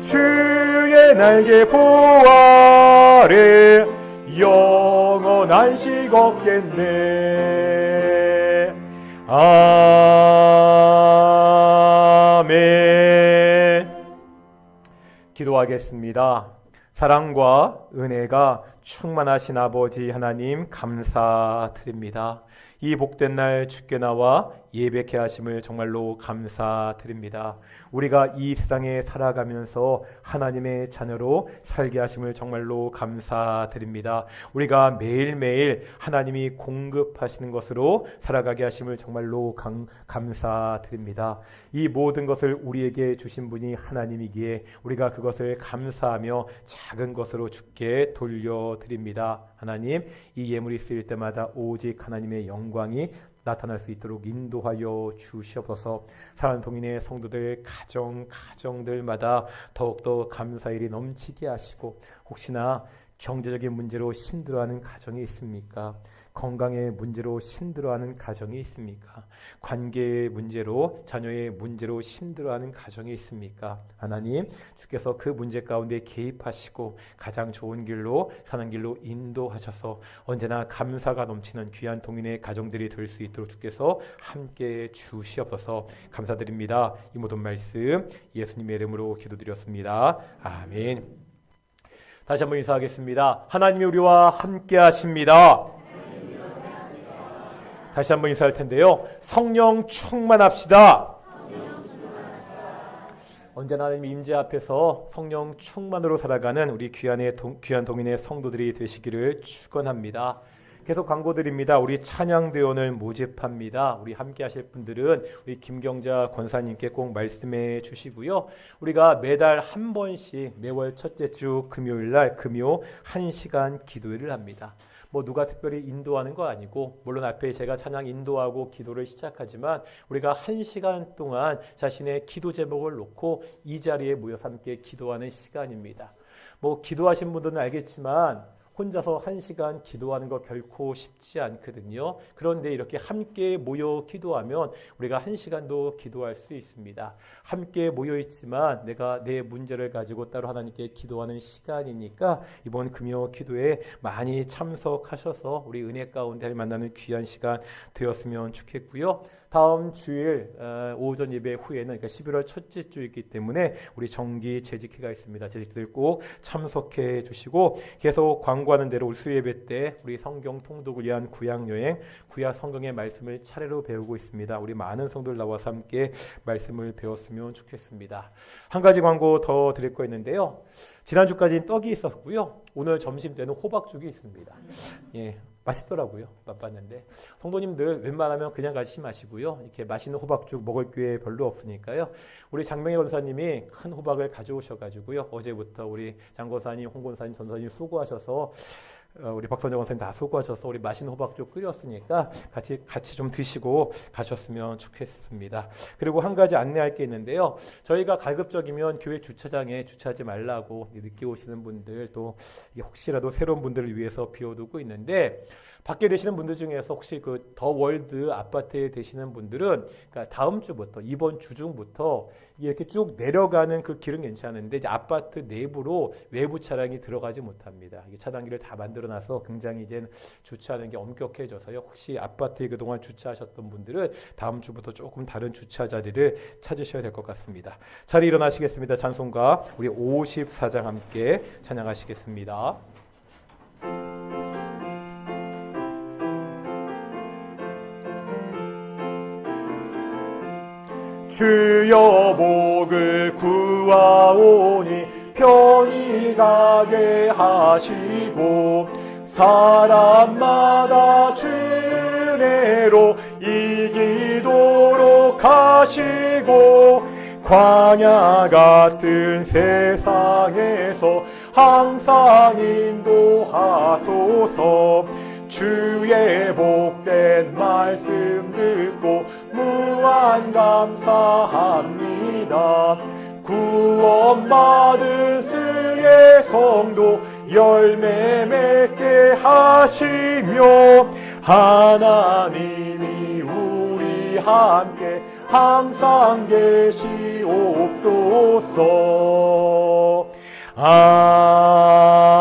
주의 날개 보아래 영원한 식 얻겠네. 아멘. 기도하겠습니다. 사랑과 은혜가 충만하신 아버지 하나님 감사드립니다. 이 복된 날 주께 나와 예배케 하심을 정말로 감사드립니다. 우리가 이 세상에 살아가면서 하나님의 자녀로 살게 하심을 정말로 감사드립니다. 우리가 매일매일 하나님이 공급하시는 것으로 살아가게 하심을 정말로 감사드립니다. 이 모든 것을 우리에게 주신 분이 하나님이기에 우리가 그것을 감사하며 작은 것으로 주께 돌려드립니다. 하나님, 이 예물이 쓰일 때마다 오직 하나님의 영광이 나타날 수 있도록 인도하여 주시옵소서. 사랑하는 동인의 성도들 가정들마다 더욱더 감사일이 넘치게 하시고, 혹시나 경제적인 문제로 힘들어하는 가정이 있습니까? 건강의 문제로 힘들어하는 가정이 있습니까? 관계의 문제로, 자녀의 문제로 힘들어하는 가정이 있습니까? 하나님, 주께서 그 문제 가운데 개입하시고 가장 좋은 길로, 사는 길로 인도하셔서 언제나 감사가 넘치는 귀한 동인의 가정들이 될 수 있도록 주께서 함께 주시옵소서. 감사드립니다. 이 모든 말씀 예수님의 이름으로 기도드렸습니다. 아멘. 다시 한번 인사하겠습니다. 하나님이 우리와 함께 하십니다. 다시 한번 인사할 텐데요. 성령 충만합시다. 언제나 하나님 임재 앞에서 성령 충만으로 살아가는 우리 귀한 동인의 성도들이 되시기를 축원합니다. 계속 광고드립니다. 우리 찬양대원을 모집합니다. 우리 함께 하실 분들은 우리 김경자 권사님께 꼭 말씀해 주시고요. 우리가 매달 한 번씩 매월 첫째 주 금요일날 금요 1시간 기도회를 합니다. 뭐 누가 특별히 인도하는 거 아니고, 물론 앞에 제가 찬양 인도하고 기도를 시작하지만 우리가 1시간 동안 자신의 기도 제목을 놓고 이 자리에 모여서 함께 기도하는 시간입니다. 뭐 기도하신 분들은 알겠지만 혼자서 1시간 기도하는 거 결코 쉽지 않거든요. 그런데 이렇게 함께 모여 기도하면 우리가 1시간도 기도할 수 있습니다. 함께 모여 있지만 내가 내 문제를 가지고 따로 하나님께 기도하는 시간이니까 이번 금요 기도에 많이 참석하셔서 우리 은혜 가운데 만나는 귀한 시간 되었으면 좋겠고요. 다음 주일 오전 예배 후에는, 그러니까 11월 첫째 주이기 때문에 우리 정기 재직회가 있습니다. 재직들 꼭 참석해 주시고, 계속 광고하는 대로 올 수예배 때 우리 성경 통독을 위한 구약여행, 구약 성경의 말씀을 차례로 배우고 있습니다. 우리 많은 성도들 나와서 함께 말씀을 배웠으면 좋겠습니다. 한 가지 광고 더 드릴 거 있는데요. 지난주까지는 떡이 있었고요. 오늘 점심 때는 호박죽이 있습니다. 예. 맛있더라고요. 맛봤는데 성도님들 웬만하면 그냥 가시 마시고요. 이렇게 맛있는 호박죽 먹을 기회 별로 없으니까요. 우리 장명희 권사님이 큰 호박을 가져오셔가지고요. 어제부터 우리 장 권사님, 홍 권사님, 전 권사님 수고하셔서, 우리 박선정 권사님 다 수고하셔서 우리 맛있는 호박죽 끓였으니까 같이 좀 드시고 가셨으면 좋겠습니다. 그리고 한 가지 안내할 게 있는데요. 저희가 가급적이면 교회 주차장에 주차하지 말라고 늦게 오시는 분들, 또 혹시라도 새로운 분들을 위해서 비워두고 있는데, 밖에 계시는 분들 중에서 혹시 그 더 월드 아파트에 계시는 분들은, 그러니까 다음 주부터, 이번 주 중부터 이렇게 쭉 내려가는 그 길은 괜찮은데 이제 아파트 내부로 외부 차량이 들어가지 못합니다. 이게 차단기를 다 만들어놔서 굉장히 이제 주차하는 게 엄격해져서요. 혹시 아파트에 그동안 주차하셨던 분들은 다음 주부터 조금 다른 주차 자리를 찾으셔야 될 것 같습니다. 자리 일어나시겠습니다. 찬송가 우리 54장 함께 찬양하시겠습니다. 주여 복을 구하오니 편히 가게 하시고, 사람마다 주 은혜로 이기도록 하시고, 광야 같은 세상에서 항상 인도하소서. 주의 복된 말씀 듣고 무한 감사합니다. 구원받은 수의 성도 열매 맺게 하시며, 하나님이 우리 함께 항상 계시옵소서. 아멘.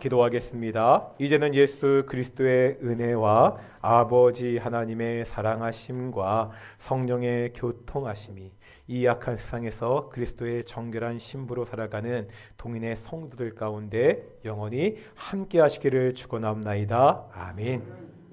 기도하겠습니다. 이제는 예수 그리스도의 은혜와 아버지 하나님의 사랑하심과 성령의 교통하심이 이 약한 세상에서 그리스도의 정결한 신부로 살아가는 동인의 성도들 가운데 영원히 함께 하시기를 축원합나이다. 아멘.